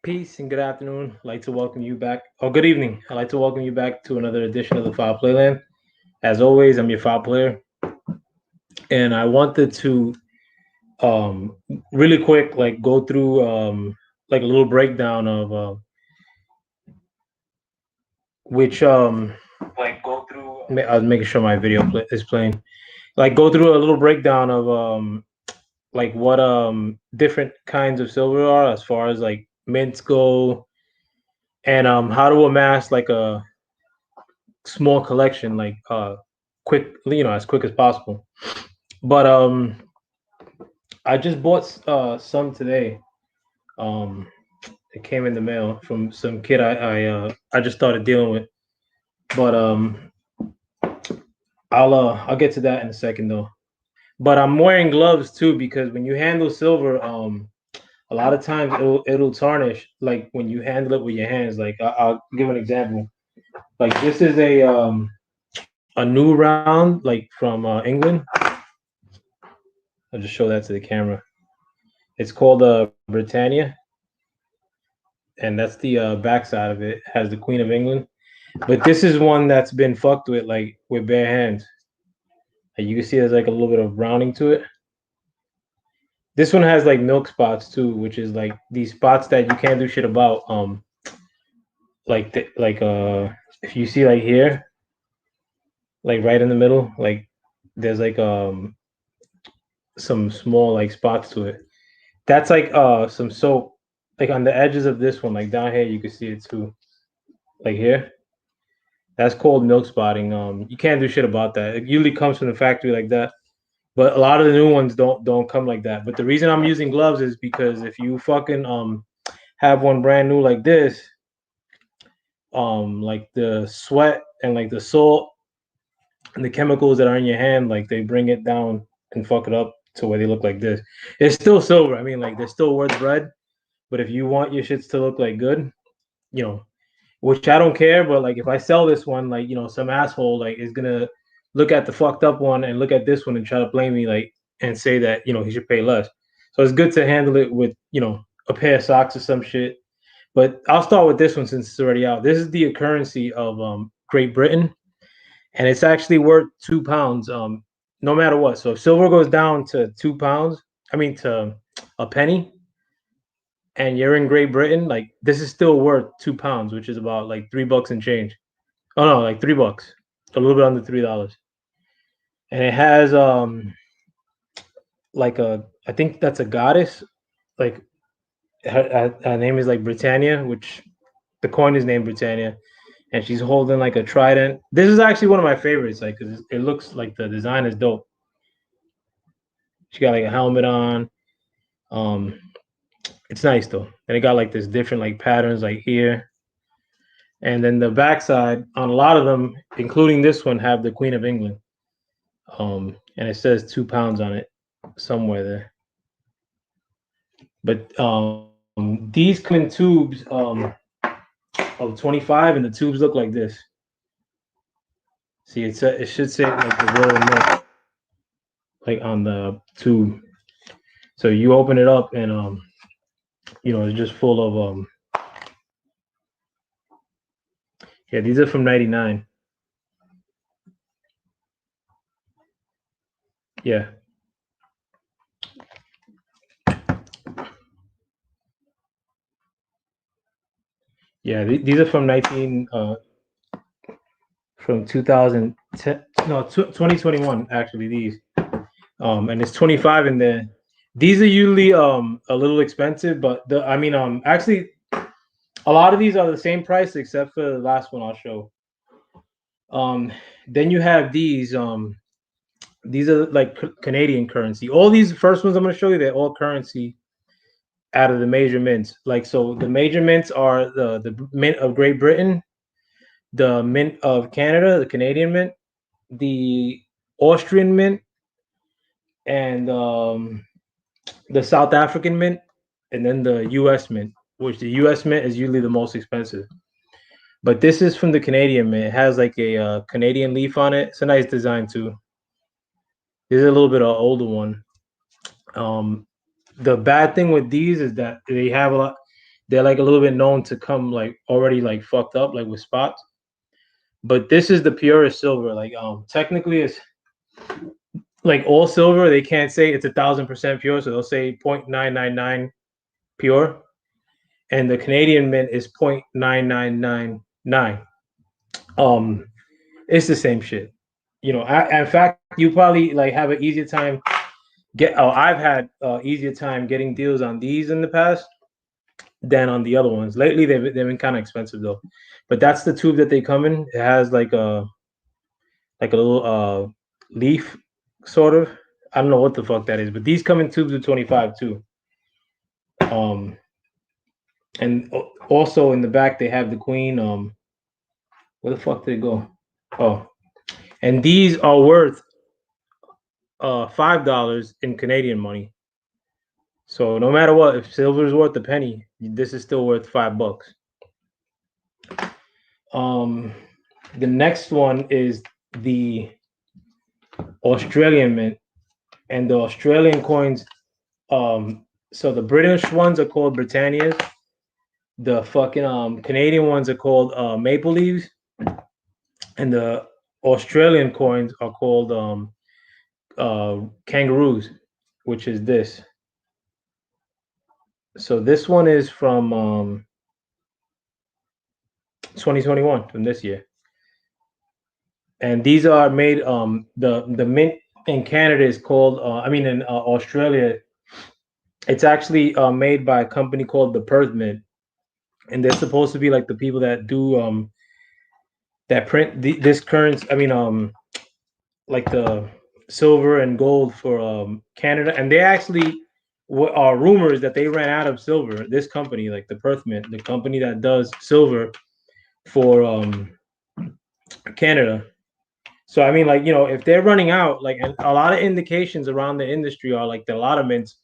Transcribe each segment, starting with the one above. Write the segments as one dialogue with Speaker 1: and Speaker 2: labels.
Speaker 1: Peace and good afternoon. I'd like to welcome you back. Oh, good evening. I'd like to welcome you back to another edition of the File Playland. As always, I'm your file player, and I wanted to um really quick go through like a little breakdown of which like go through. I was making sure my is playing. Like go through a little breakdown of like what different kinds of silver are as far as like mints go, and how to amass like a small collection like quick, as quick as possible. But I just bought some today. um it came in the mail from some kid I just started dealing with. But I'll get to that in a second though. But I'm wearing gloves too because when you handle silver, a lot of times it'll tarnish like when you handle it with your hands. Like I'll give an example. Like this is a new round like from England. I'll just show that to the camera. It's called Britannia, and that's the backside of it. Has the Queen of England. But this is one that's been fucked with like with bare hands. Like you can see there's like a little bit of browning to it. This one has like milk spots too, which is like these spots that you can't do shit about. If you see like here, like right in the middle, like there's like some small like spots to it. That's like some soap, like on the edges of this one, like down here, you can see it too. Like here, that's called milk spotting. You can't do shit about that. It usually comes from the factory like that, but a lot of the new ones don't come like that. But the reason I'm using gloves is because if you fucking have one brand new like this, like the sweat and like the salt and the chemicals that are in your hand, like they bring it down and fuck it up to where they look like this. It's still silver. I mean, like they're still worth bread. But if you want your shits to look like good, you know, which I don't care, but like if I sell this one, like, some asshole like is gonna look at the fucked up one and look at this one and try to blame me, like, and say that, he should pay less. So it's good to handle it with, a pair of socks or some shit. But I'll start with this one since it's already out. This is the currency of Great Britain, and it's actually worth £2, no matter what. So if silver goes down to £2, I mean to a penny, and you're in Great Britain, like this is still worth £2, which is about like $3 and change. Oh no, like $3, a little bit under $3, and it has like I think that's a goddess, like her name is like Britannia, which the coin is named Britannia, and she's holding like a trident. This is actually one of my favorites, like because it looks like the design is dope. She got like a helmet on. Um, it's nice though, and it got like this different like patterns like here. And then the backside on a lot of them, including this one, have the Queen of England. And it says £2 on it somewhere there. But these come in tubes of 25, and the tubes look like this. See, it should say like the royal milk, like on the tube. So you open it up, and it's just full of yeah. These are from '99. Yeah. Yeah, these are from 2010, no, 2021 actually. These and it's 25 in there. These are usually a little expensive, but actually a lot of these are the same price except for the last one I'll show. Then you have these are like Canadian currency. All these first ones I'm going to show you, they're all currency out of the major mints. Like, so the major mints are the mint of Great Britain, the mint of Canada, the Canadian mint, the Austrian mint, and the South African mint, and then the U.S. mint, which the U.S. mint is usually the most expensive. But this is from the Canadian mint. It has like a Canadian leaf on it. It's a nice design too. This is a little bit of an older one. The bad thing with these is that they have a lot. they're like a little bit known to come like already like fucked up, like with spots. But this is the purest silver. Like technically it's like all silver, they can't say it's 1,000% pure, so they'll say 0.999 pure. And the Canadian mint is 0.9999. It's the same shit. You know, in fact, you probably like have an easier time I've had easier time getting deals on these in the past than on the other ones. Lately, they've been kind of expensive though. But that's the tube that they come in. It has like a little leaf sort of. I don't know what the fuck that is, but these come in tubes of 25 too. And also in the back they have the queen. Where the fuck did it go? Oh, and these are worth $5 in Canadian money. So no matter what, if silver is worth a penny, this is still worth $5. The next one is the Australian mint, and the Australian coins. So the British ones are called Britannias. The fucking Canadian ones are called Maple Leaves, and the Australian coins are called Kangaroos, which is this. So this one is from 2021, from this year, and these are made. The mint in Canada is called. In Australia, it's actually made by a company called the Perth Mint, and they're supposed to be like the people that do that print this currency. Like the silver and gold for Canada, and they actually are rumors that they ran out of silver. This company, like the Perth Mint, the company that does silver for Canada. So I mean, like, you know, if they're running out, like, and a lot of indications around the industry are like that a lot of mints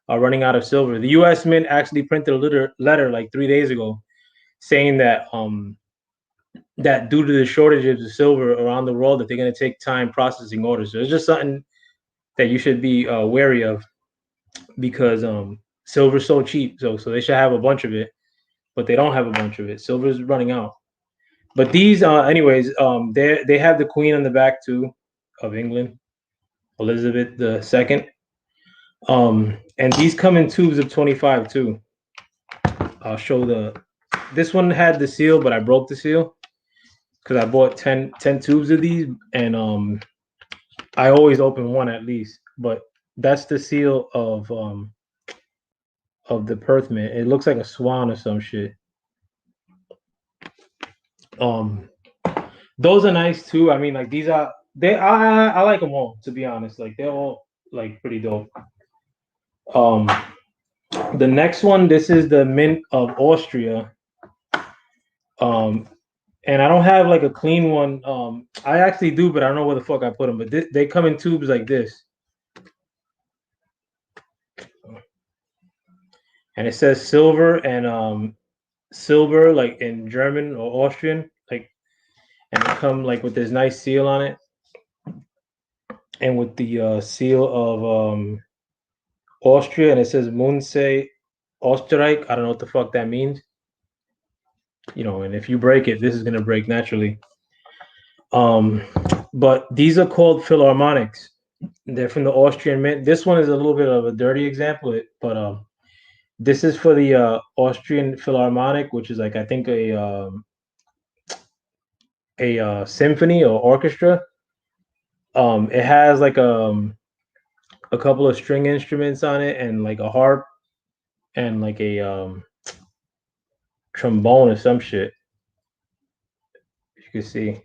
Speaker 1: are running out of silver. The U.S. Mint actually printed a letter like 3 days ago saying that that due to the shortages of silver around the world, that they're going to take time processing orders. So it's just something that you should be wary of, because silver's so cheap. So they should have a bunch of it, but they don't have a bunch of it. Silver's running out. But these, anyways, they have the Queen on the back too, of England, Elizabeth II. And these come in tubes of 25 too. I'll show this one had the seal, but I broke the seal because I bought 10 tubes of these, and I always open one at least. But that's the seal of the Perth Mint. It looks like a swan or some shit. Those are nice too. I mean, like, these are I like them all, to be honest. Like, they're all like pretty dope. The next one, this is the Mint of Austria. And I don't have like a clean one. I actually do, but I don't know where the fuck I put them. But they come in tubes like this, and it says silver and silver like in German or Austrian, like, and they come like with this nice seal on it, and with the seal of Austria, and it says Münze Österreich. I don't know what the fuck that means. You know, and if you break it, this is gonna break naturally. But these are called Philharmonics. They're from the Austrian Mint. This one is a little bit of a dirty example, but this is for the Austrian Philharmonic, which is like, I think, a symphony or orchestra. It has like a couple of string instruments on it, and like a harp, and like a trombone or some shit. You can see.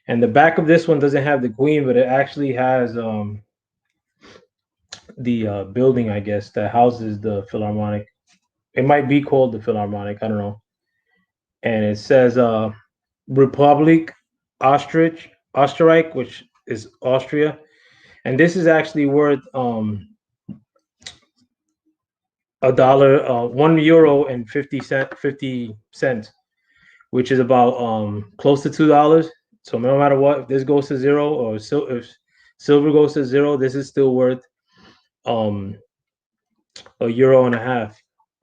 Speaker 1: And the back of this one doesn't have the queen, but it actually has the building, I guess, that houses the Philharmonic. It might be called the Philharmonic. I don't know. And it says Republic Österreich, which is Austria. And this is actually worth $1, €1 and 50 cents, which is about close to $2. So no matter what, if this goes to zero, or if silver goes to zero, this is still worth €1.50.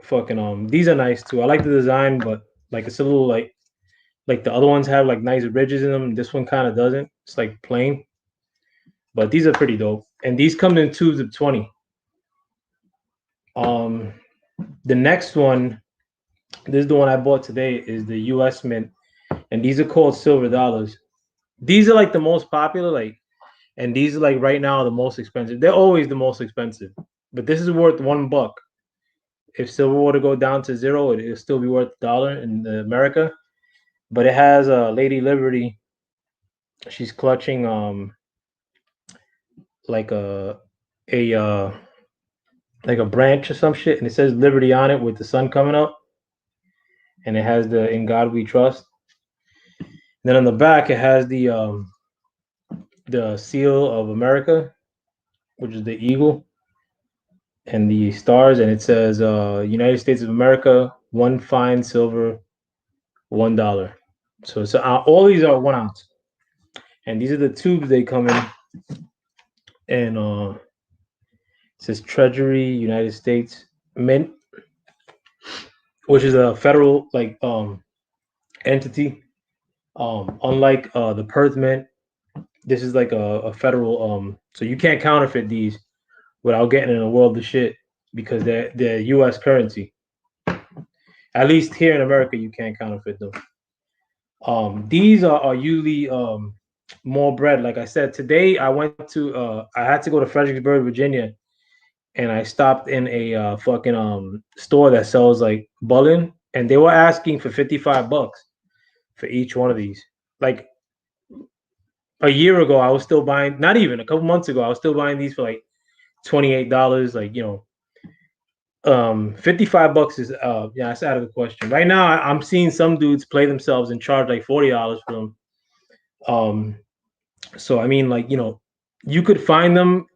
Speaker 1: fucking these are nice too. I like the design, but like it's a little like the other ones have like nice ridges in them. This one kind of doesn't. It's like plain. But these are pretty dope. And these come in tubes of 20. Um the next one, this is the one I bought today, is the US Mint. And these are called silver dollars. These are like the most popular, like, and these are like right now the most expensive. They're always the most expensive. But this is worth $1. If silver were to go down to zero, it'll still be worth $1 in America. But it has a Lady Liberty. She's clutching like a like a branch or some shit, and it says Liberty on it with the sun coming up, and it has the "In God We Trust." And then on the back, it has the seal of America, which is the eagle, and the stars, and it says United States of America, one fine silver, $1. So it's all these are 1 ounce, and these are the tubes they come in, and it says Treasury United States Mint, which is a federal like entity. Unlike the Perth Mint, this is like a federal so you can't counterfeit these without getting in a world of shit because they're US currency. At least here in America you can't counterfeit them. These are usually more bread. Like I said, today I had to go to Fredericksburg, Virginia, and I stopped in a fucking store that sells like bullion, and they were asking for $55 for each one of these. Like a year ago, I was still buying. Not even a couple months ago, I was still buying these for like $28. Like $55 is yeah, that's out of the question. Right now, I'm seeing some dudes play themselves and charge like $40 for them. Um, so I mean, like you could find them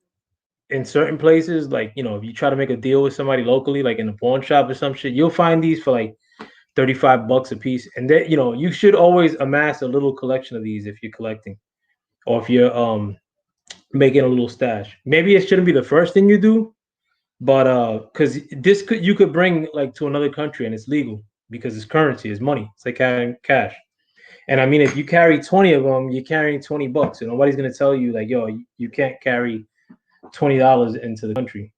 Speaker 1: in certain places. Like if you try to make a deal with somebody locally, like in a pawn shop or some shit, you'll find these for like $35 a piece. And then you should always amass a little collection of these if you're collecting, or if you're making a little stash. Maybe it shouldn't be the first thing you do, but because you could bring like to another country and it's legal because it's currency, it's money. It's like carrying cash. And I mean, if you carry 20 of them, you're carrying $20, and nobody's gonna tell you like, yo, you can't carry $20 into the country.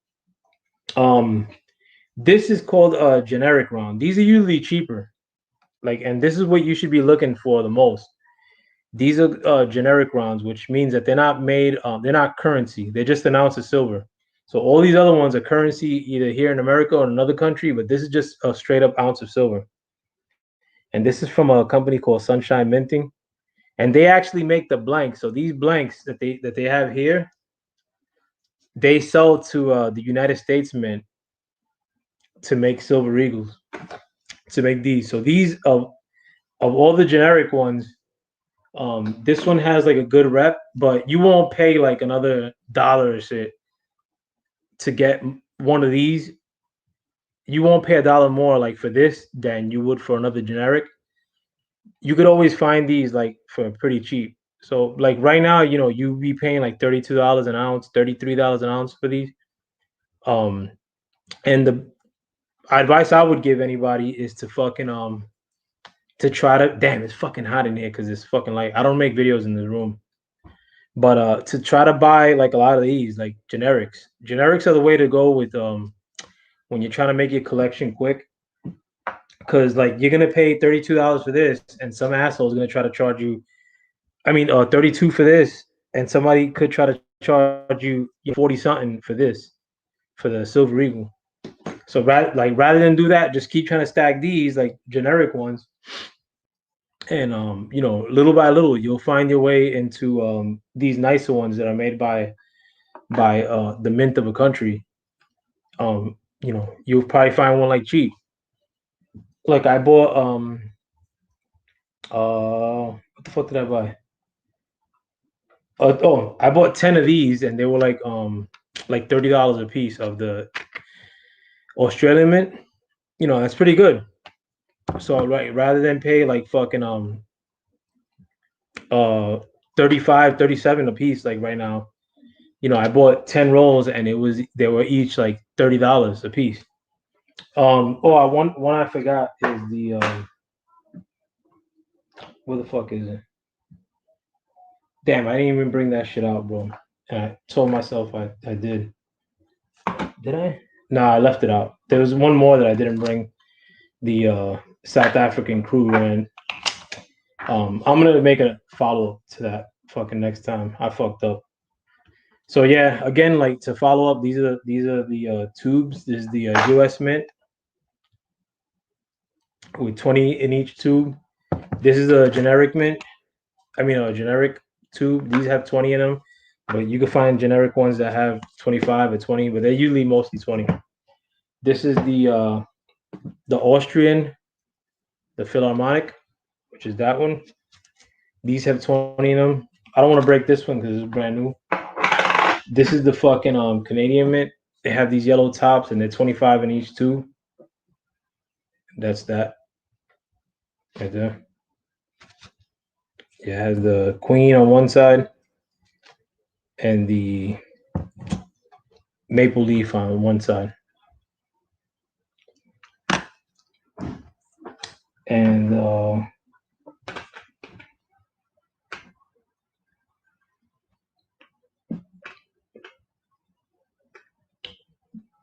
Speaker 1: Um, this is called a generic round. These are usually cheaper. Like, and this is what you should be looking for the most. These are generic rounds, which means that they're not made. They're not currency. They're just an ounce of silver. So all these other ones are currency either here in America or in another country, but this is just a straight up ounce of silver. And this is from a company called Sunshine Minting, and they actually make the blanks. So these blanks that they have here, they sell to the United States Mint to make silver eagles, to make these. So these of all the generic ones, this one has like a good rep, but you won't pay like another dollar or shit to get one of these. You won't pay $1 more like for this than you would for another generic. You could always find these like for pretty cheap. So like right now, you be paying like $32 an ounce, $33 an ounce for these. Um, and the advice I would give anybody is to fucking to try to damn, it's fucking hot in here because it's fucking light. I don't make videos in this room. But to try to buy like a lot of these, like generics. Generics are the way to go with when you're trying to make your collection quick. Cause like you're gonna pay $32 for this, and some asshole is gonna try to charge you. I mean, 32 for this, and somebody could try to charge you 40 something for this, for the Silver Eagle. So rather than do that, just keep trying to stack these like generic ones, and little by little, you'll find your way into these nicer ones that are made by the mint of a country. You'll probably find one like cheap. Like I bought what the fuck did I buy? I bought 10 of these, and they were like $30 a piece of the Australian mint. That's pretty good. So right, rather than pay like fucking uh 35, 37 a piece, like right now, I bought 10 rolls, and they were each like $30 a piece. One I forgot is the where the fuck is it? Damn, I didn't even bring that shit out, bro. And I told myself I did. Did I? Nah, I left it out. There was one more that I didn't bring. The South African crew, and I'm gonna make a follow up to that fucking next time. I fucked up. So yeah, again, like to follow up, these are the tubes. This is the US Mint with 20 in each tube. This is a generic mint. I mean, a generic tube. These have 20 in them, but you can find generic ones that have 25 or 20, but they're usually mostly 20. This is the Austrian, the Philharmonic, which is that one. These have 20 in them. I don't want to break this one because it's brand new. This is the fucking Canadian Mint. They have these yellow tops and they're 25 in each tube. That's that right there. It has the Queen on one side and the Maple Leaf on one side. And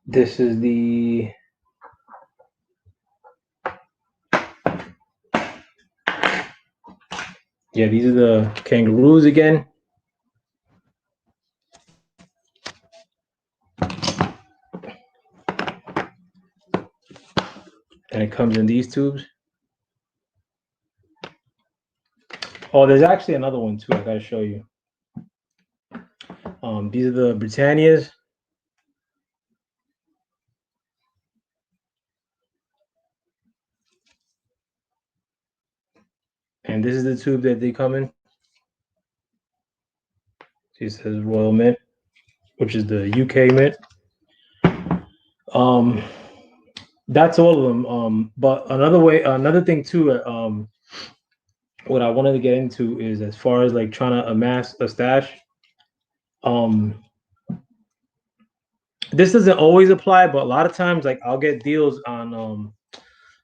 Speaker 1: this is the these are the kangaroos again. And it comes in these tubes. Oh, there's actually another one too. I gotta show you. These are the Britannias. And this is the tube that they come in. It says Royal Mint, which is the UK Mint. That's all of them. But another thing too, what I wanted to get into is as far as like trying to amass a stash. This doesn't always apply, but a lot of times, like I'll get deals on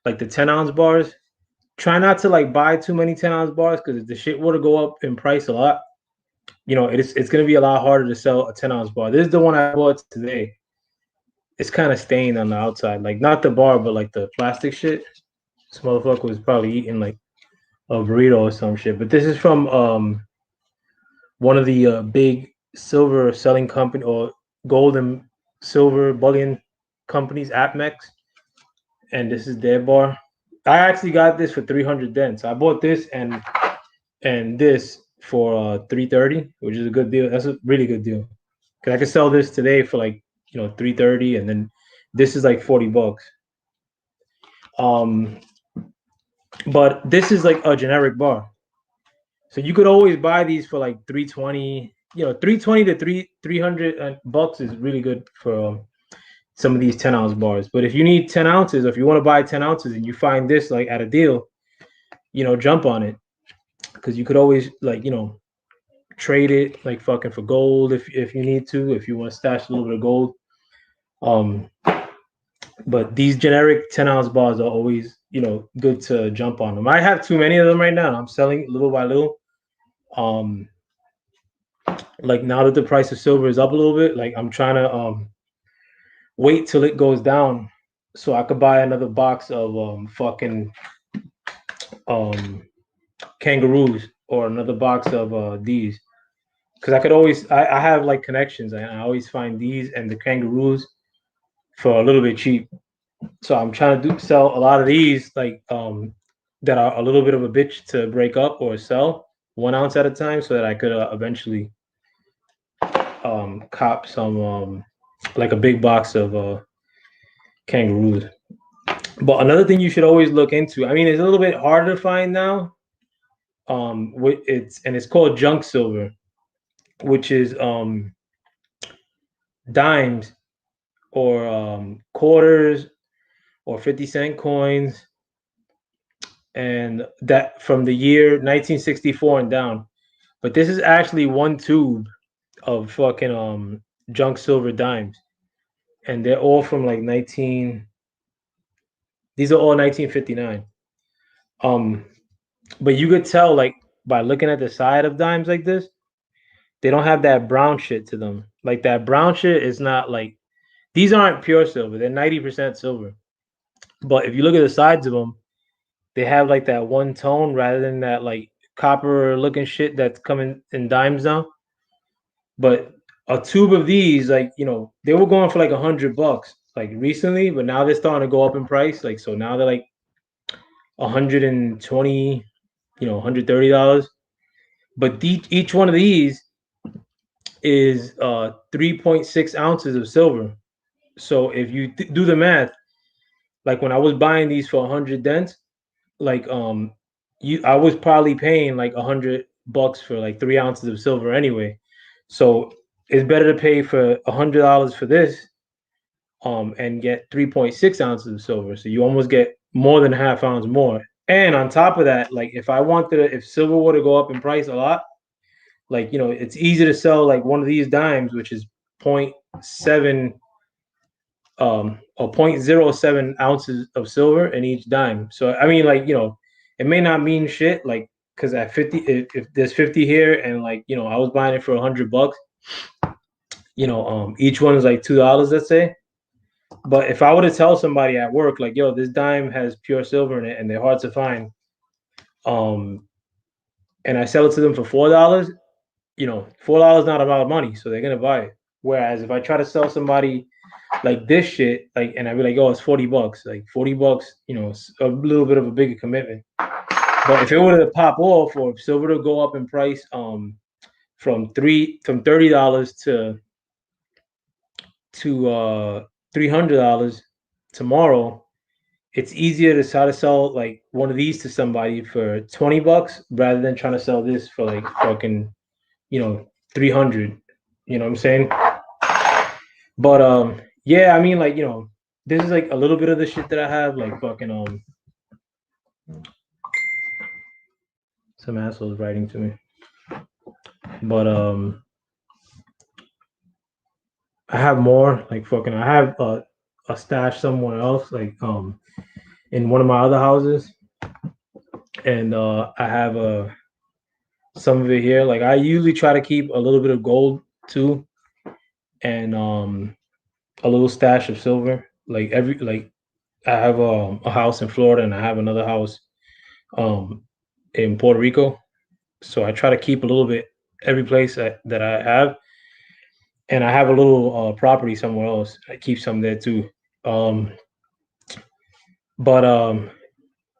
Speaker 1: like the 10-ounce bars. Try not to like buy too many 10-ounce bars because if the shit were to go up in price a lot, it's gonna be a lot harder to sell a 10-ounce bar. This is the one I bought today. It's kind of stained on the outside, like not the bar, but like the plastic shit. This motherfucker was probably eating like a burrito or some shit. But this is from one of the big silver selling company or gold and silver bullion companies, APMEX, and this is their bar. I actually got this for 300 dents. I bought this and this for 330, which is a good deal. That's a really good deal because I could sell this today for like 330, and then this is like $40. But this is like a generic bar, so you could always buy these for like 320. 320 to 300 bucks is really good for some of these 10-ounce bars. But if you need 10 ounces, or if you want to buy 10 ounces and you find this like at a deal, jump on it because you could always like trade it like fucking for gold if you need to, if you want to stash a little bit of gold. But these generic 10-ounce bars are always good to jump on them. I have too many of them right now. I'm selling little by little. Like now that the price of silver is up a little bit, like I'm trying to wait till it goes down so I could buy another box of fucking kangaroos or another box of these, because I could always I have like connections and I always find these and the kangaroos for a little bit cheap. So I'm trying to sell a lot of these like that are a little bit of a bitch to break up or sell 1 ounce at a time so that I could eventually cop some like a big box of kangaroos. But another thing you should always look into, I mean, it's a little bit harder to find now. It's called junk silver, which is dimes or quarters or 50-cent coins, and that from the year 1964 and down. But this is actually one tube of fucking junk silver dimes, and they're all from like 19. These are all 1959. Um, but you could tell like by looking at the side of dimes like this, they don't have that brown shit to them. Like that brown shit is not like these aren't pure silver. They're 90% silver. But if you look at the sides of them, they have like that one tone rather than that like copper looking shit that's coming in dimes now. But a tube of these, like they were going for like $100 like recently, but now they're starting to go up in price. Like so now they're like 120, $130. But each one of these is 3.6 ounces of silver. So if you do the math, like when I was buying these for 100 dents, like I was probably paying like $100 for like 3 ounces of silver anyway. So it's better to pay for $100 for this, and get 3.6 ounces of silver. So you almost get more than half ounce more. And on top of that, like if silver were to go up in price a lot, like it's easy to sell like one of these dimes, which is 0.7 or 0.07 ounces of silver in each dime. So I mean, like it may not mean shit, like because at 50, if there's 50 here, and like I was buying it for $100, each one is like $2, let's say. But if I were to tell somebody at work, like, yo, this dime has pure silver in it, and they're hard to find, um, and I sell it to them for $4, $4 not a lot of money, so they're gonna buy it. Whereas if I try to sell somebody like this shit, like, and I'd be like, oh, it's $40, like $40, it's a little bit of a bigger commitment. But if it were to pop off, or if silver to go up in price, from $30 to $300 tomorrow, it's easier to try to sell like one of these to somebody for $20 rather than trying to sell this for like fucking 300. You know what I'm saying? But yeah, I mean, like this is like a little bit of the shit that I have, like fucking some assholes writing to me. But I have more, like fucking I have a stash somewhere else, like in one of my other houses. And I have some of it here. Like I usually try to keep a little bit of gold too, and a little stash of silver. Like I have a house in Florida, and I have another house um in Puerto Rico. So I try to keep a little bit every place that I have, and I have a little property somewhere else. I keep some there too. Um, but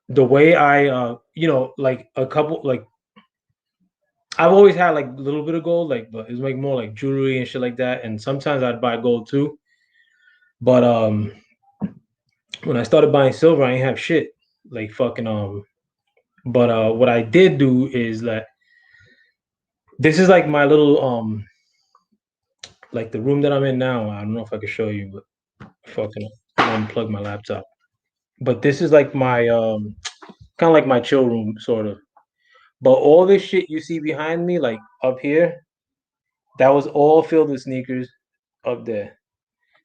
Speaker 1: the way I like a couple, like I've always had like a little bit of gold, like, but it's like more like jewelry and shit like that. And sometimes I'd buy gold too. But when I started buying silver, I ain't have shit. Like fucking but what I did do is that this is like my little like the room that I'm in now. I don't know if I can show you, but fucking unplug my laptop. But this is like my kind of like my chill room, sort of. But all this shit you see behind me, like up here, that was all filled with sneakers up there.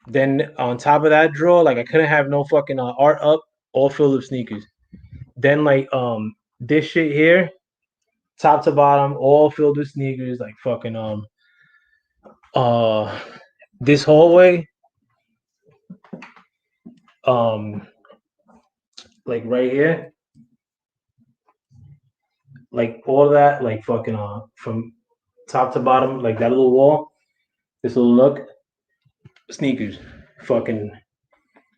Speaker 1: Then on top of that drawer, like I couldn't have no fucking art up, all filled with sneakers. Then like this shit here, top to bottom, all filled with sneakers, like fucking uh this hallway, um like right here, like all that, like fucking from top to bottom, like that little wall, this little look, sneakers. Fucking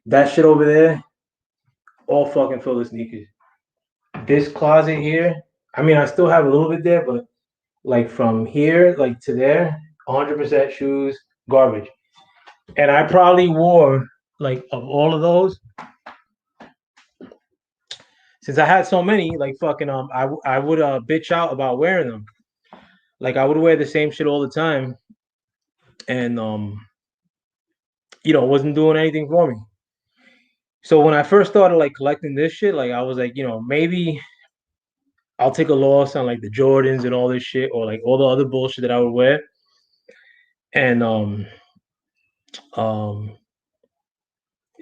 Speaker 1: that shit over there, all fucking filled with sneakers. This closet here, I mean, I still have a little bit there, but like from here, like to there, 100% shoes, garbage. And I probably wore like of all of those, since I had so many, like fucking I would bitch out about wearing them. Like I would wear the same shit all the time, and wasn't doing anything for me. So when I first started like collecting this shit, like I was like, maybe I'll take a loss on like the Jordans and all this shit, or like all the other bullshit that I would wear. And um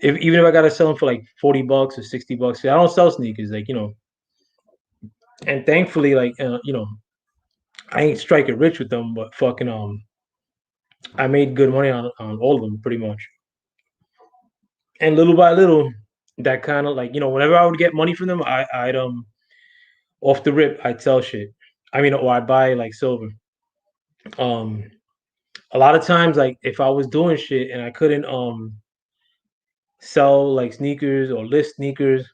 Speaker 1: if even if I gotta sell them for like $40 or $60, I don't sell sneakers, like and thankfully, like I ain't striking rich with them, but fucking I made good money on all of them pretty much. And little by little, that kind of like whenever I would get money from them, I'd off the rip I'd sell shit. I mean, or I'd buy like silver. Um, a lot of times, like if I was doing shit and I couldn't sell like sneakers or list sneakers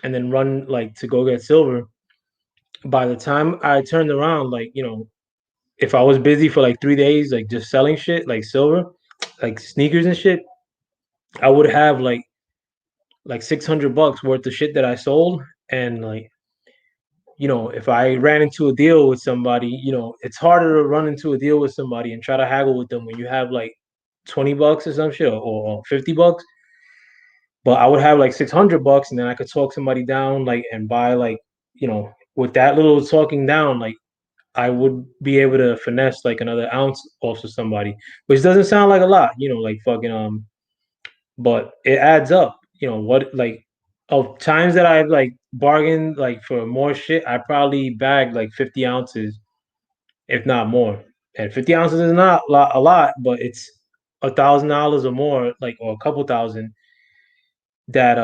Speaker 1: and then run like to go get silver, by the time I turned around, like if I was busy for like 3 days, like just selling shit like silver, like sneakers and shit, I would have like $600 worth of shit that I sold. And like if I ran into a deal with somebody, it's harder to run into a deal with somebody and try to haggle with them when you have like $20 or some shit, or $50. But I would have like $600, and then I could talk somebody down, like, and buy like with that little talking down, like I would be able to finesse like another ounce off of somebody, which doesn't sound like a lot, like fucking but it adds up. What, like, of times that I've like bargained like for more shit, I probably bagged like 50 ounces, if not more. And 50 ounces is not a lot, but it's $1,000 or more, like, or a couple thousand that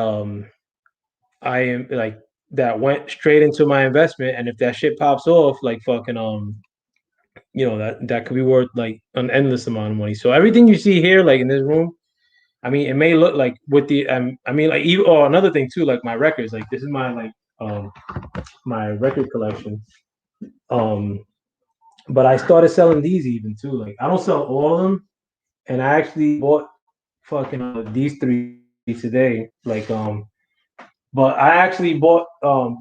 Speaker 1: I am like that went straight into my investment. And if that shit pops off, like fucking that could be worth like an endless amount of money. So everything you see here, like in this room, I mean, it may look like with the I mean, like, even, or another thing too, like my records. Like this is my like my record collection. Um, but I started selling these even too. Like I don't sell all of them, and I actually bought fucking these three today. Like but I actually bought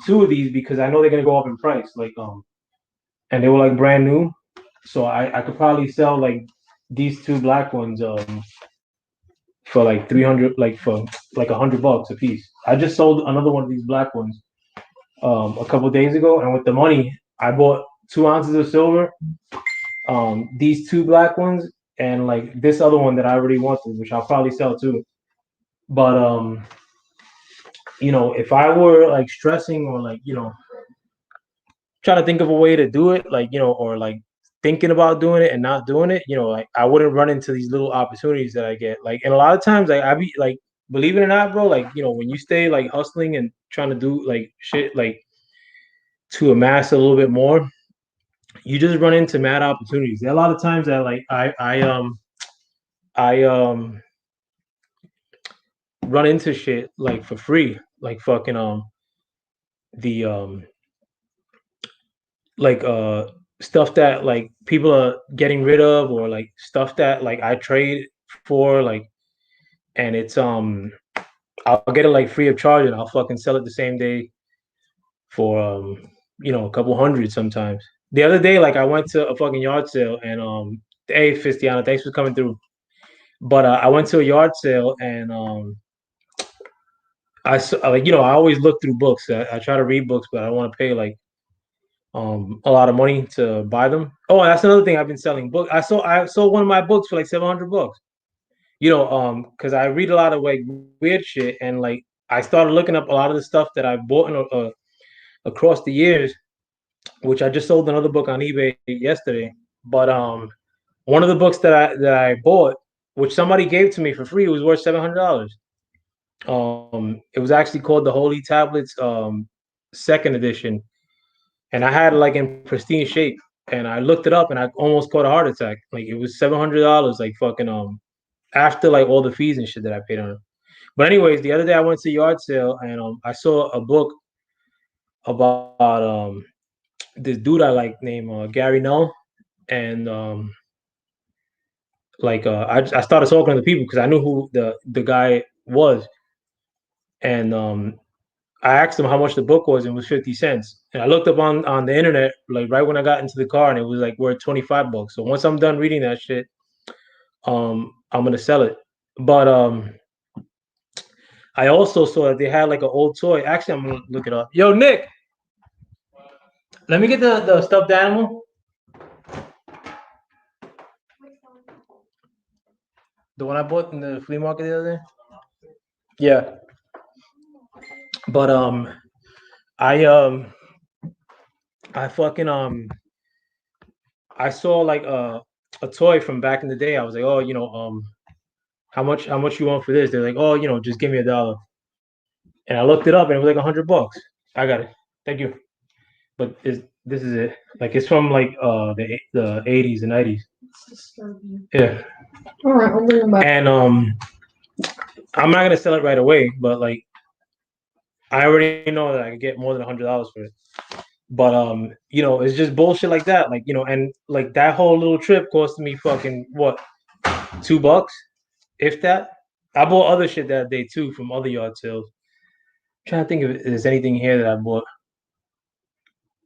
Speaker 1: two of these because I know they're gonna go up in price. Like and they were like brand new, so I could probably sell like these two black ones for like 300, like for like $100 a piece. I just sold another one of these black ones a couple days ago, and with the money, I bought 2 ounces of silver, these two black ones, and like this other one that I already wanted, which I'll probably sell too. But if I were like stressing or like trying to think of a way to do it, like or like thinking about doing it and not doing it, like I wouldn't run into these little opportunities that I get. Like, and a lot of times, like I be like, believe it or not, bro, like when you stay like hustling and trying to do like shit like to amass a little bit more, you just run into mad opportunities. There are a lot of times that like I run into shit like for free, like fucking the like stuff that like people are getting rid of, or like stuff that like I trade for, like, and it's I'll get it like free of charge, and I'll fucking sell it the same day for a couple hundred sometimes. The other day, like I went to a fucking yard sale, and hey Fistiana, thanks for coming through. But I went to a yard sale, and I like I always look through books. I try to read books, but I want to pay like a lot of money to buy them. Oh, and that's another thing, I've been selling books. I sold one of my books for like $700. Because I read a lot of like weird shit, and like I started looking up a lot of the stuff that I bought across the years, which I just sold another book on eBay yesterday. But one of the books that I bought, which somebody gave to me for free, was worth $700. It was actually called the Holy Tablets, second edition, and I had it like in pristine shape. And I looked it up, and I almost caught a heart attack. Like it was $700, like fucking after like all the fees and shit that I paid on it. But anyways, the other day I went to yard sale, and I saw a book about this dude I like named Gary Null, and I started talking to the people because I knew who the guy was, and I asked him how much the book was, and it was 50 cents. And I looked up on the internet like right when I got into the car, and it was like worth $25. So once I'm done reading that shit, I'm gonna sell it. But I also saw that they had like an old toy. Actually, I'm gonna look it up. Yo, Nick, let me get the stuffed animal. The one I bought in the flea market the other day. Yeah, but I um, I fucking I saw like a toy from back in the day. I was like, oh, how much you want for this? They're like, oh, just give me $1. And I looked it up and it was like $100. I got it. Thank you. But this is it. Like it's from like the 80s and 90s. Yeah. All right, I'll bring them back. And I'm not gonna sell it right away, but like I already know that I can get more than $100 for it. But it's just bullshit like that. Like, and like that whole little trip cost me fucking what, $2, if that. I bought other shit that day too from other yard sales. I'm trying to think if there's anything here that I bought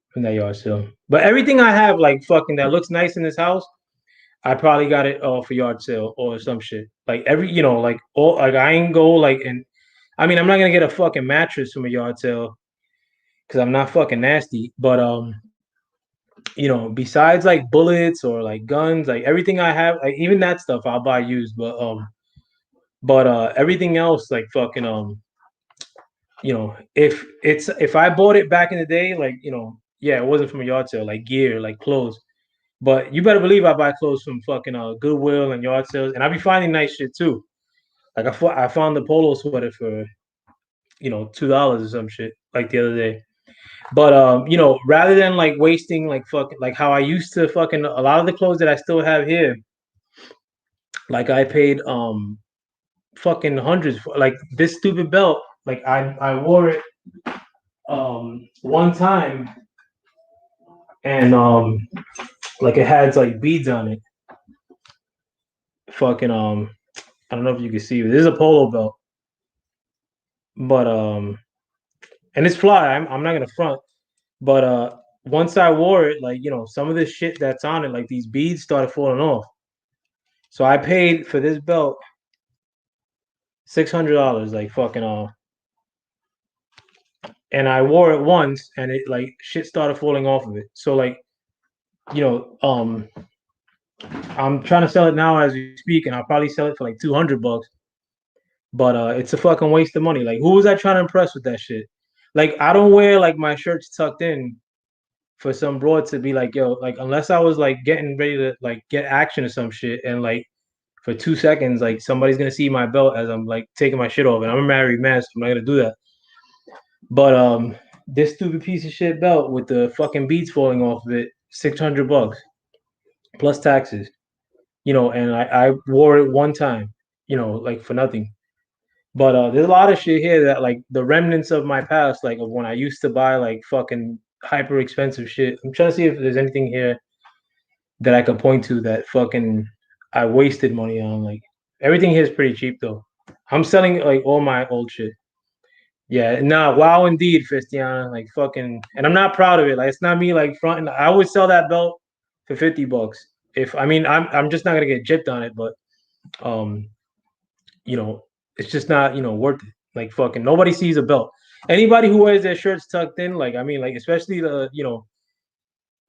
Speaker 1: from that yard sale. But everything I have, like fucking that looks nice in this house, I probably got it for yard sale or some shit. Like like all like I ain't go like and I mean I'm not gonna get a fucking mattress from a yard sale because I'm not fucking nasty. But besides like bullets or like guns, like everything I have, like even that stuff I'll buy used. But everything else, like fucking if I bought it back in the day, like yeah, it wasn't from a yard sale, like gear, like clothes. But you better believe I buy clothes from fucking Goodwill and yard sales, and I be finding nice shit too. Like I found the polo sweater for $2 or some shit like the other day. But rather than like wasting like fucking like how I used to fucking a lot of the clothes that I still have here, like I paid fucking hundreds for like this stupid belt. Like I wore it one time and like it had like beads on it. Fucking I don't know if you can see it. This is a polo belt. But and it's fly. I'm not gonna front. But once I wore it, like some of the shit that's on it, like these beads started falling off. So I paid for this belt $600, like fucking and I wore it once, and it like shit started falling off of it. So like you know, um, I'm trying to sell it now as we speak, and I'll probably sell it for like $200. But it's a fucking waste of money. Like who was I trying to impress with that shit? Like I don't wear like my shirts tucked in for some broad to be like, yo, like unless I was like getting ready to like get action or some shit, and like for 2 seconds, like somebody's gonna see my belt as I'm like taking my shit off, and I'm a married man, so I'm not gonna do that. But this stupid piece of shit belt with the fucking beads falling off of it, $600 plus taxes, and I wore it one time, like for nothing. But there's a lot of shit here that like the remnants of my past, like of when I used to buy like fucking hyper expensive shit. I'm trying to see if there's anything here that I could point to that fucking I wasted money on. Like everything here is pretty cheap though. I'm selling like all my old shit. Yeah, nah, wow indeed, Fistiana. Like fucking and I'm not proud of it. Like it's not me like fronting. I would sell that belt for $50. If I mean I'm just not gonna get gypped on it, but um, you know, it's just not, worth it. Like fucking nobody sees a belt. Anybody who wears their shirts tucked in, like I mean, like especially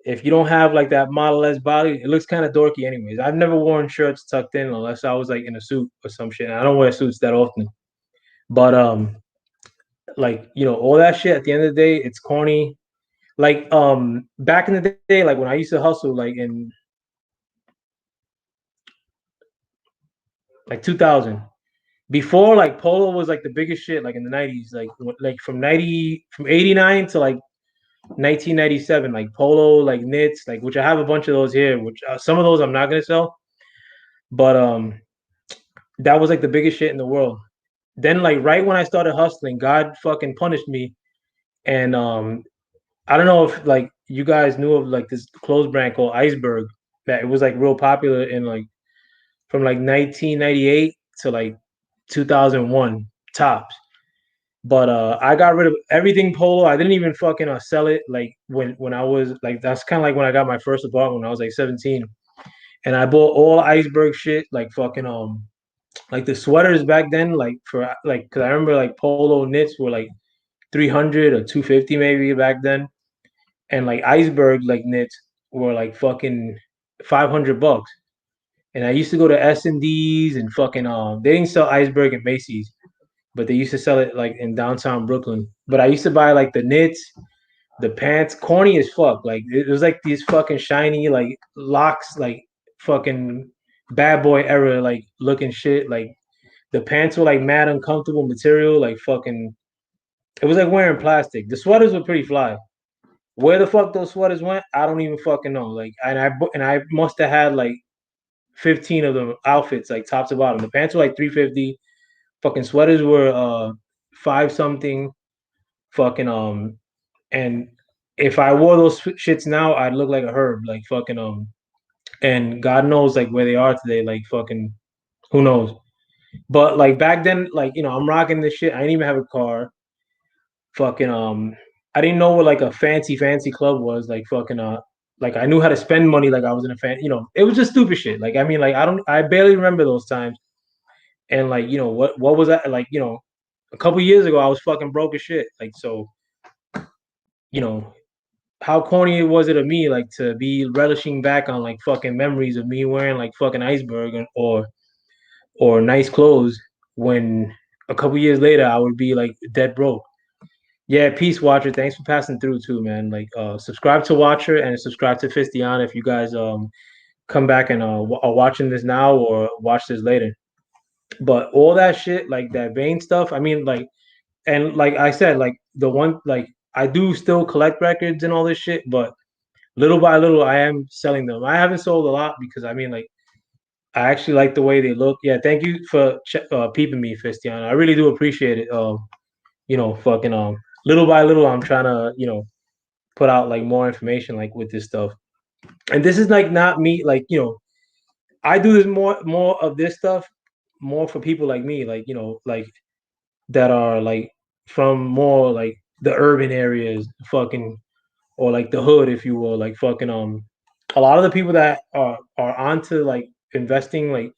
Speaker 1: if you don't have like that Model S body, it looks kind of dorky anyways. I've never worn shirts tucked in unless I was like in a suit or some shit. And I don't wear suits that often. But like, all that shit at the end of the day, it's corny. Like back in the day, like when I used to hustle like in like 2000, before like polo was like the biggest shit like in the 90s, like from 89 to like 1997, like polo, like knits, like which I have a bunch of those here, which some of those I'm not gonna sell, but that was like the biggest shit in the world. Then like right when I started hustling, God fucking punished me, and I don't know if like you guys knew of like this clothes brand called Iceberg that it was like real popular in like from like 1998 to like 2001 tops. But I got rid of everything polo. I didn't even fucking sell it. Like when I was like that's kind of like when I got my first apartment when I was like 17, and I bought all iceberg shit like fucking like the sweaters back then like for like because I remember like polo knits were like 300 or 250 maybe back then, and like iceberg like knits were like fucking $500. And I used to go to S and D's and fucking they didn't sell iceberg at Macy's. but they used to sell it like in downtown Brooklyn. But I used to buy like the knits, the pants, corny as fuck. Like it was like these fucking shiny like locks, like fucking bad boy era like looking shit. Like the pants were like mad uncomfortable material, like fucking. It was like wearing plastic. The sweaters were pretty fly. Where the fuck those sweaters went, I don't even fucking know. Like, and I must have had like 15 of them outfits, like top to bottom. The pants were like 350. Fucking sweaters were five something. Fucking and if I wore those shits now, I'd look like a herb, like fucking and God knows like where they are today, like fucking who knows. But like back then, like I'm rocking this shit. I didn't even have a car. Fucking I didn't know what like a fancy club was. Like fucking like I knew how to spend money. Like I was in a fan. It was just stupid shit. Like I mean, like I barely remember those times. And like what was that like? A couple years ago, I was fucking broke as shit. Like so, you know, how corny was it of me like to be relishing back on like fucking memories of me wearing like fucking iceberg or nice clothes when a couple years later I would be like dead broke. Yeah, peace, Watcher. Thanks for passing through too, man. Like, subscribe to Watcher and subscribe to Fistiana if you guys come back and are watching this now or watch this later. But all that shit, like that Vane stuff, I mean, like, and like I said, like the one, like I do still collect records and all this shit, but little by little, I am selling them. I haven't sold a lot because I mean, like, I actually like the way they look. Yeah, thank you for peeping me, Fistiana. I really do appreciate it. Fucking little by little, I'm trying to put out like more information like with this stuff. And this is like not me, like I do this more of this stuff more for people like me, like like that are like from more like the urban areas, fucking or like the hood, if you will, like fucking a lot of the people that are onto like investing like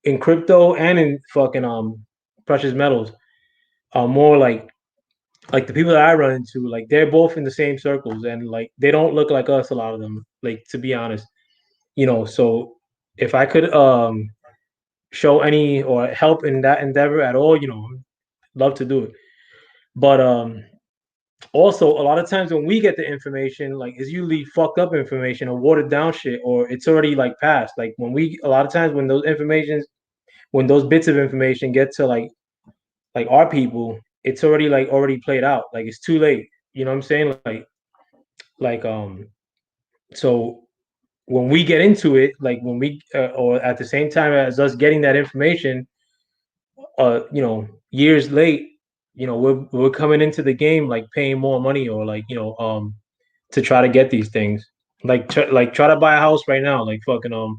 Speaker 1: in crypto and in fucking precious metals are more like the people that I run into, like they're both in the same circles and like they don't look like us, a lot of them, like to be honest. So if I could show any or help in that endeavor at all, love to do it. But also a lot of times when we get the information, like it's usually fucked up information or watered down shit, or it's already like passed. Like when we a lot of times when those bits of information get to like our people, it's already played out. Like it's too late. You know what I'm saying? Like so when we get into it, like when we or at the same time as us getting that information, years late, we're coming into the game like paying more money or like to try to get these things. Like try to buy a house right now, like fucking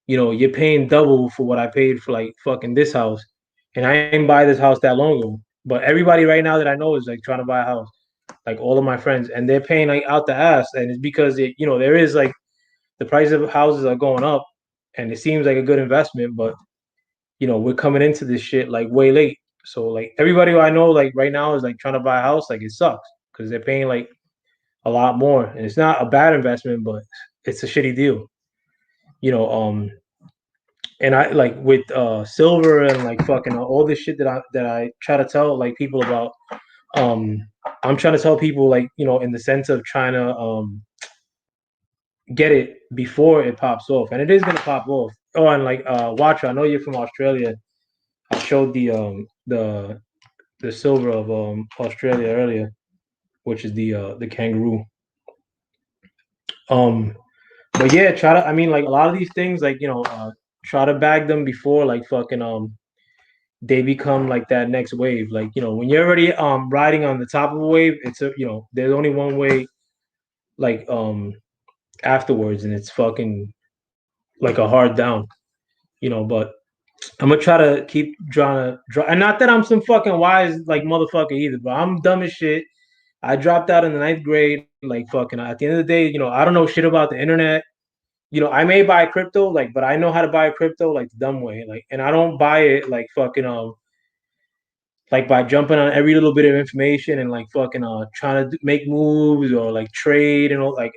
Speaker 1: you're paying double for what I paid for like fucking this house, and I didn't buy this house that long ago. But everybody right now that I know is like trying to buy a house, like all of my friends, and they're paying like out the ass, and it's because there is like the price of houses are going up, and it seems like a good investment, but we're coming into this shit like way late. So like everybody who I know like right now is like trying to buy a house, like it sucks because they're paying like a lot more, and it's not a bad investment, but it's a shitty deal. You know, and I like with silver and like fucking all this shit that I try to tell like people about. Um, I'm trying to tell people like in the sense of trying to get it before it pops off, and it is gonna pop off. Oh, and like Watcher, I know you're from Australia. I showed the silver of Australia earlier, which is the kangaroo. Um, but yeah, try to. I mean, like a lot of these things, like try to bag them before like fucking they become like that next wave. Like when you're already riding on the top of a wave, it's a there's only one way like afterwards, and it's fucking like a hard down. But I'm gonna try to keep trying to draw, and not that I'm some fucking wise like motherfucker either, but I'm dumb as shit. I dropped out in the ninth grade, like fucking. At the end of the day, I don't know shit about the internet. I may buy crypto, like, but I know how to buy crypto like the dumb way, like, and I don't buy it like fucking like by jumping on every little bit of information and like fucking trying to make moves or like trade and all. Like,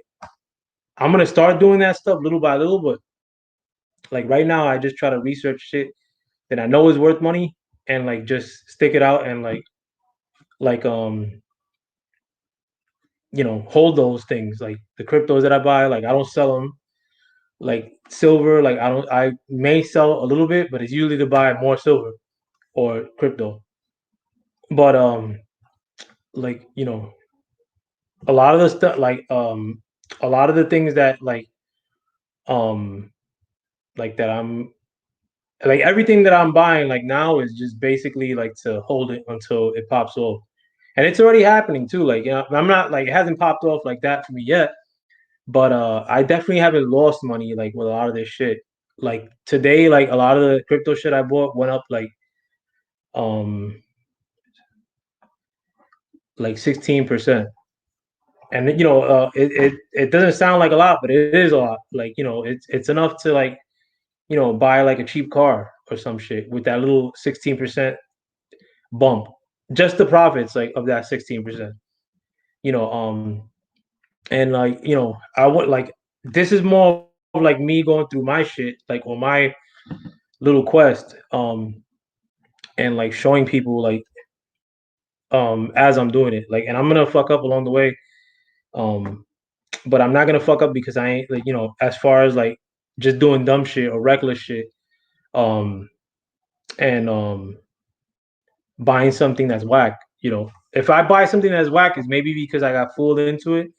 Speaker 1: I'm gonna start doing that stuff little by little, but like right now, I just try to research shit that I know is worth money, and like just stick it out and like hold those things like the cryptos that I buy. Like I don't sell them. Like silver, like I may sell a little bit, but it's usually to buy more silver or crypto. But like a lot of the stuff a lot of the things that um like that I'm like everything that I'm buying like now is just basically like to hold it until it pops off. And it's already happening too. Like, I'm not like it hasn't popped off like that for me yet, but I definitely haven't lost money like with a lot of this shit. Like today, like a lot of the crypto shit I bought went up um like 16%. And it doesn't sound like a lot, but it is a lot. Like, it's enough to like, buy like a cheap car or some shit with that little 16% bump. Just the profits like of that 16%. You know, and like, I would like this is more of like me going through my shit, like on my little quest, and like showing people like as I'm doing it. Like and I'm gonna fuck up along the way. Um but I'm not gonna fuck up because I ain't like, as far as like just doing dumb shit or reckless shit, um, and buying something that's whack. If I buy something that's whack, it's maybe because I got fooled into it,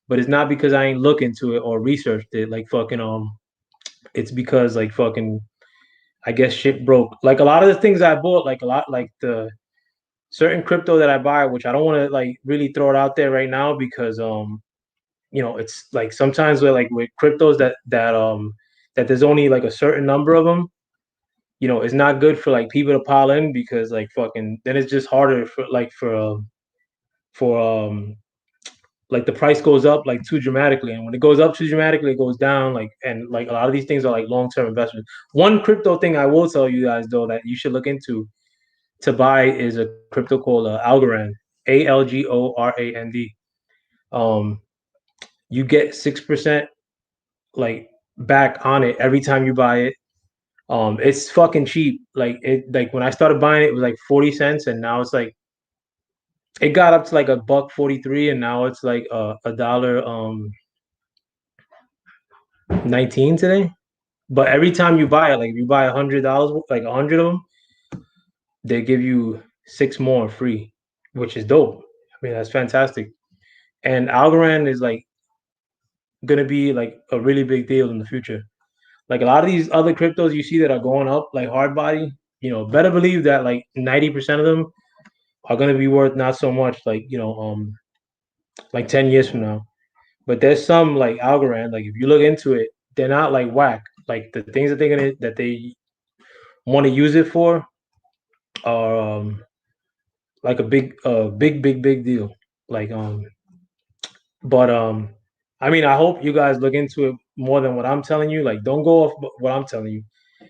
Speaker 1: but it's not because I ain't look into it or researched it. Like fucking it's because like fucking I guess shit broke. Like a lot of the things I bought, like a lot like the certain crypto that I buy, which I don't want to like really throw it out there right now because it's like sometimes with cryptos that there's only like a certain number of them. It's not good for like people to pile in because like fucking then it's just harder for like the price goes up like too dramatically, and when it goes up too dramatically it goes down, like, and like a lot of these things are like long-term investments. One crypto thing I will tell you guys though that you should look into to buy is a crypto called Algorand. Algorand. um you get 6% like back on it every time you buy it. It's fucking cheap. Like when I started buying it, it was like 40 cents, and now it's like it got up to like a buck 43, and now it's like a dollar 19 today. But every time you buy it, like if you buy $100, like 100 of them, they give you six more free, which is dope. I mean, that's fantastic. And Algorand is like gonna be like a really big deal in the future. Like a lot of these other cryptos you see that are going up, like hard body, better believe that like 90% of them are gonna be worth not so much, like 10 years from now. But there's some like Algorand, like if you look into it, they're not like whack. Like the things that they want to use it for are like a big deal. Like but I mean I hope you guys look into it more than what I'm telling you. Like don't go off what I'm telling you.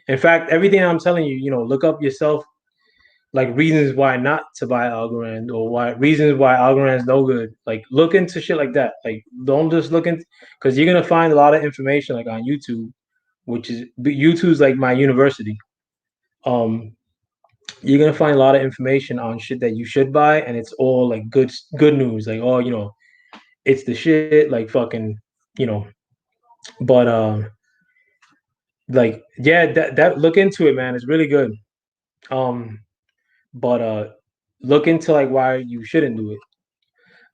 Speaker 1: In fact, everything I'm telling you, look up yourself, like reasons why not to buy Algorand or why reasons why Algorand is no good. Like look into shit like that. Like don't just look into because you're gonna find a lot of information like on YouTube, which is YouTube's like my university. Um, you're gonna find a lot of information on shit that you should buy, and it's all like good news. Like oh, it's the shit. Like fucking, you know. But like yeah, that look into it, man. It's really good. Um, but look into like why you shouldn't do it.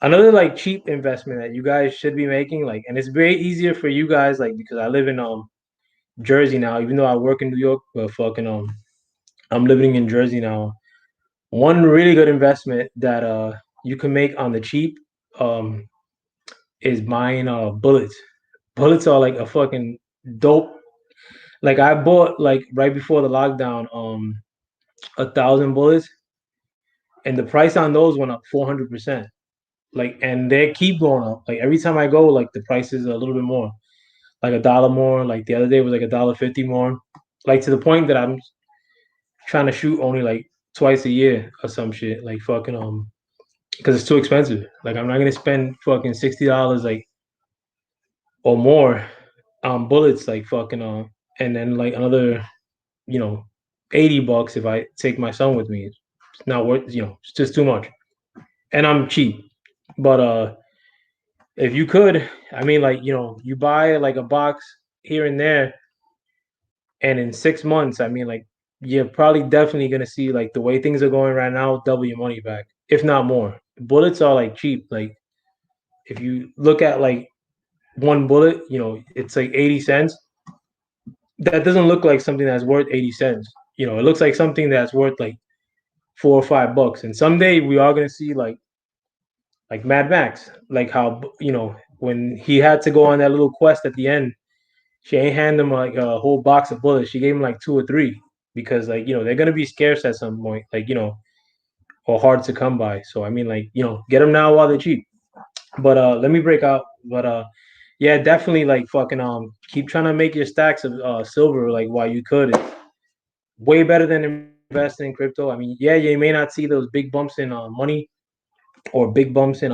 Speaker 1: Another like cheap investment that you guys should be making, like, and it's very easier for you guys, like, because I live in Jersey now, even though I work in New York, but fucking I'm living in Jersey now. One really good investment that you can make on the cheap um is buying bullets. Bullets are like a fucking dope. Like I bought like right before the lockdown 1,000 bullets, and the price on those went up 400%. Like and they keep going up. Like every time I go, like the price is a little bit more, like a dollar more. Like the other day was like $1.50 more. Like to the point that I'm trying to shoot only like twice a year or some shit. Like fucking because it's too expensive. Like I'm not gonna spend fucking $60 like or more on bullets. Like fucking and then like another, you know, $80 if I take my son with me. It's not worth, it's just too much. And I'm cheap. But if you could, I mean, like, you buy like a box here and there, and in 6 months, I mean, like, you're probably definitely gonna see like the way things are going right now, double your money back, if not more. Bullets are like cheap. Like if you look at like one bullet, it's like 80 cents. That doesn't look like something that's worth 80 cents. It looks like something that's worth like $4 or $5. And someday we are gonna see like Mad Max, like how when he had to go on that little quest at the end, she ain't hand him like a whole box of bullets. She gave him like two or three because like they're gonna be scarce at some point, like or hard to come by. So I mean, like get them now while they're cheap. But let me break out. But yeah, definitely like fucking keep trying to make your stacks of silver like while you could. It's way better than investing in crypto. I mean, yeah, you may not see those big bumps in money or big bumps in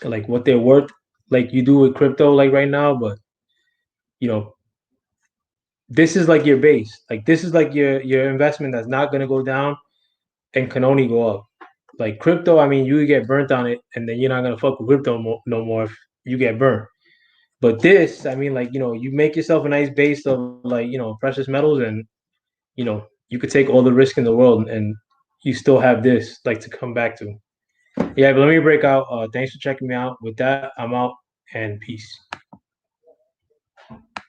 Speaker 1: like what they're worth like you do with crypto like right now, but you know this is like your base. Like this is like your investment that's not gonna go down and can only go up. Like crypto, I mean, you get burnt on it, and then you're not gonna fuck with crypto no more if you get burnt. But this, I mean, like you make yourself a nice base of like precious metals, and you could take all the risk in the world, and you still have this like to come back to. Yeah, but let me break out. Thanks for checking me out. With that, I'm out, and peace.